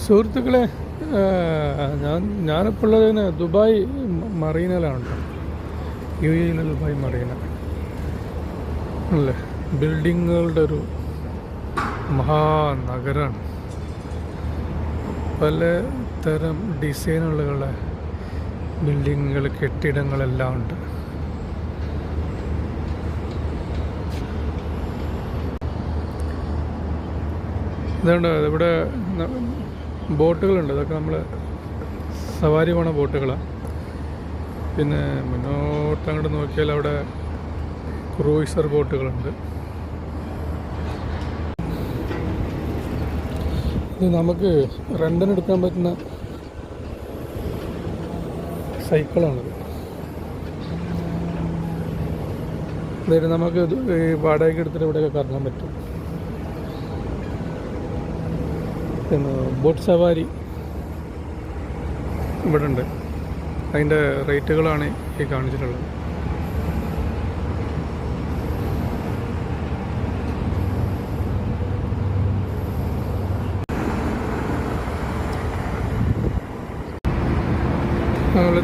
സുഹൃത്തുക്കളെ, ഞാനിപ്പോൾ ഉള്ളത് ദുബായ് മറീനയിലാണ്. യു എയിലെ ദുബായ് മറീന അല്ലേ. ബിൽഡിങ്ങുകളുടെ ഒരു മഹാനഗരമാണ്. പല തരം ഡിസൈനുകളുള്ള ബിൽഡിങ്ങുകൾ, കെട്ടിടങ്ങളെല്ലാം ഉണ്ട്. ഇതുണ്ട്, ഇവിടെ ബോട്ടുകളുണ്ട്. അതൊക്കെ നമ്മൾ സവാരി പോണ ബോട്ടുകളാണ്. പിന്നെ മുന്നോട്ട് അങ്ങോട്ട് നോക്കിയാൽ അവിടെ ക്രൂയിസർ ബോട്ടുകളുണ്ട്. ഇത് നമുക്ക് റെൻറ്റിന് എടുക്കാൻ പറ്റുന്ന സൈക്കിളാണിത്. അതായത് നമുക്ക് ഈ വാടകയ്ക്ക് എടുത്തിട്ട് ഇവിടെയൊക്കെ കറങ്ങാൻ പറ്റും. പിന്നെ ബോട്ട് സവാരി ഇവിടെ ഉണ്ട്. അതിൻ്റെ റേറ്റുകളാണ് ഈ കാണിച്ചിട്ടുള്ളത്.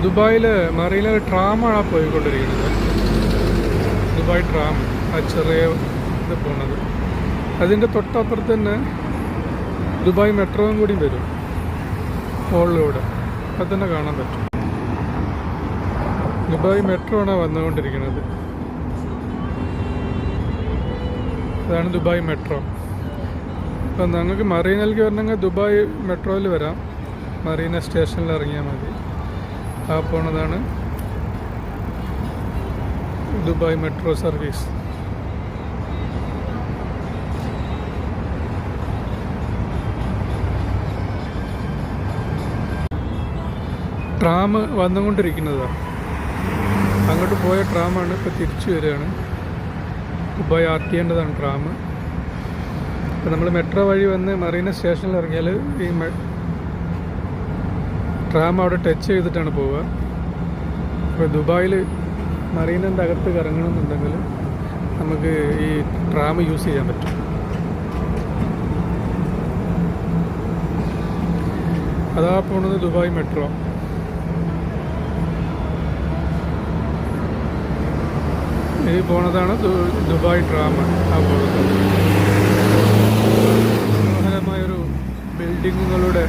ദുബായിൽ മറീനയിൽ ട്രാമാണ് പോയിക്കൊണ്ടിരിക്കുന്നത്. ദുബായ് ട്രാം, ആ ചെറിയ ഇത് പോണത്. അതിൻ്റെ തൊട്ടപ്പുറത്ത് തന്നെ ദുബായ് മെട്രോയും കൂടി വരും മുകളിലൂടെ. അത് തന്നെ കാണാൻ പറ്റും. ദുബായ് മെട്രോ ആണ് വന്നുകൊണ്ടിരിക്കുന്നത്. അതാണ് ദുബായ് മെട്രോ. അപ്പം ഞങ്ങൾക്ക് മറീനയിലേക്ക് വരണമെങ്കിൽ ദുബായ് മെട്രോയിൽ വരാം. മറീന സ്റ്റേഷനിൽ ഇറങ്ങിയാൽ മതി. ആ പോണതാണ് ദുബായ് മെട്രോ സർവീസ്. ട്രാം വന്നുകൊണ്ടിരിക്കുന്നതാണ്. അങ്ങോട്ട് പോയ ട്രാമാണ് ഇപ്പോൾ തിരിച്ചു വരികയാണ്. ദുബായ് ആർത്തിയേണ്ടതാണ് ട്രാം. ഇപ്പം നമ്മൾ മെട്രോ വഴി വന്ന് മറീന സ്റ്റേഷനിൽ ഇറങ്ങിയാൽ ഈ ട്രാം അവിടെ ടച്ച് ചെയ്തിട്ടാണ് പോവുക. അപ്പോൾ ദുബായിൽ മറീനൻ്റെ അകത്ത് കറങ്ങണമെന്നുണ്ടെങ്കിൽ നമുക്ക് ഈ ട്രാം യൂസ് ചെയ്യാൻ പറ്റും. അതാ പോണത് ദുബായ് മെട്രോ. ഈ പോണതാണ് ദുബായ് ട്രാം. ആ പോകുന്നത് മനോഹരമായൊരു ബിൽഡിങ്ങുകളുടെ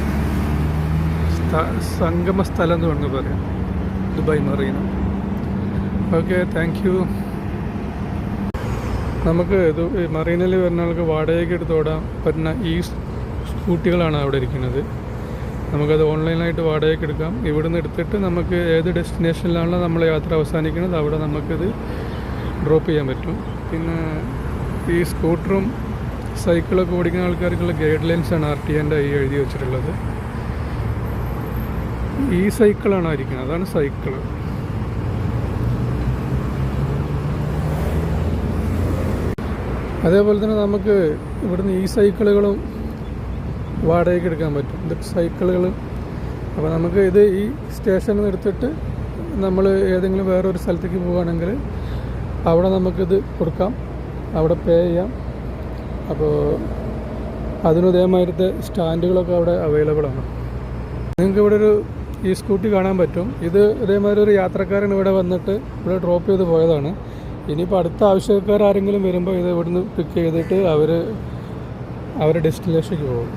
സംഗമ സ്ഥലം എന്ന് വേണമെങ്കിൽ പറയാം Dubai Marina. Okay, thank you. നമുക്ക് മറീനയിൽ വരുന്ന ആൾക്ക് വാടകയ്ക്ക് എടുത്ത് ഓടാൻ പറ്റുന്ന ഈ സ്കൂട്ടികളാണ് അവിടെ ഇരിക്കുന്നത്. നമുക്കത് ഓൺലൈനായിട്ട് വാടകയ്ക്ക് എടുക്കാം. ഇവിടുന്ന് എടുത്തിട്ട് നമുക്ക് ഏത് ഡെസ്റ്റിനേഷനിലാണല്ലോ നമ്മൾ യാത്ര അവസാനിക്കുന്നത് അവിടെ നമുക്കിത് ഡ്രോപ്പ് ചെയ്യാൻ പറ്റും. പിന്നെ ഈ സ്കൂട്ടറും സൈക്കിളൊക്കെ ഓടിക്കുന്ന ആൾക്കാർക്കുള്ള ഗൈഡ് ലൈൻസാണ് RTA ഈ എഴുതി വെച്ചിട്ടുള്ളത്. ഈ സൈക്കിളാണ് ഇരിക്കുന്നത്, അതാണ് സൈക്കിള്. അതേപോലെ തന്നെ നമുക്ക് ഇവിടുന്ന് ഈ സൈക്കിളുകളും വാടകയ്ക്ക് എടുക്കാൻ പറ്റും. ഇത് സൈക്കിളുകൾ. അപ്പോൾ നമുക്ക് ഇത് ഈ സ്റ്റേഷനിൽ നിന്ന് എടുത്തിട്ട് നമ്മൾ ഏതെങ്കിലും വേറൊരു സ്ഥലത്തേക്ക് പോവുകയാണെങ്കിൽ അവിടെ നമുക്കിത് കൊടുക്കാം, അവിടെ പേ ചെയ്യാം. അപ്പോൾ അതിനും ഇതേമാതിരത്തെ സ്റ്റാൻഡുകളൊക്കെ അവിടെ അവൈലബിൾ ആണ്. നിങ്ങൾക്ക് ഇവിടെ ഒരു ഈ സ്കൂട്ടി കാണാൻ പറ്റും. ഇത് ഇതേമാതിരി ഒരു യാത്രക്കാരൻ ഇവിടെ വന്നിട്ട് ഇവിടെ ഡ്രോപ്പ് ചെയ്ത് പോയതാണ്. ഇനിയിപ്പോൾ അടുത്ത ആവശ്യക്കാരെങ്കിലും വരുമ്പോൾ ഇത് ഇവിടുന്ന് പിക്ക് ചെയ്തിട്ട് അവരുടെ ഡെസ്റ്റിനേഷനിലേക്ക് പോകും.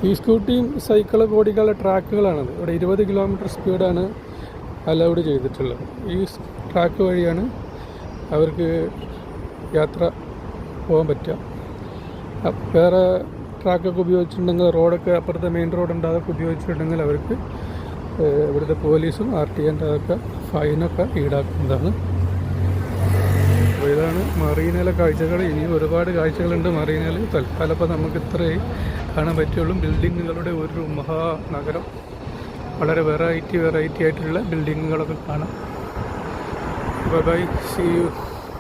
ഈ സ്കൂട്ടിയും സൈക്കിളൊക്കെ ഓടിക്കാനുള്ള ട്രാക്കുകളാണത്. ഇവിടെ 20 കിലോമീറ്റർ സ്പീഡാണ് അലൗഡ് ചെയ്തിട്ടുള്ളത്. ഈ ട്രാക്ക് വഴിയാണ് അവർക്ക് യാത്ര പോകാൻ പറ്റുക. വേറെ ട്രാക്കൊക്കെ ഉപയോഗിച്ചിട്ടുണ്ടെങ്കിൽ, റോഡൊക്കെ അപ്പുറത്തെ മെയിൻ റോഡുണ്ട്, അതൊക്കെ ഉപയോഗിച്ചിട്ടുണ്ടെങ്കിൽ അവർക്ക് ഇവിടുത്തെ പോലീസും RTA അതൊക്കെ ഫൈനൊക്കെ ഈടാക്കുന്നതാണ്. അപ്പോൾ ഇതാണ് മറീനയിലെ കാഴ്ചകൾ. ഇനിയും ഒരുപാട് കാഴ്ചകളുണ്ട് മറീനയിൽ. തൽക്കാലം ഇപ്പോൾ നമുക്ക് ഇത്രയും കാണാൻ പറ്റുള്ളൂ. ബിൽഡിങ്ങുകളുടെ ഒരു മഹാനഗരം. വളരെ വെറൈറ്റി ആയിട്ടുള്ള ബിൽഡിങ്ങുകളൊക്കെ കാണാം. Bye, see U.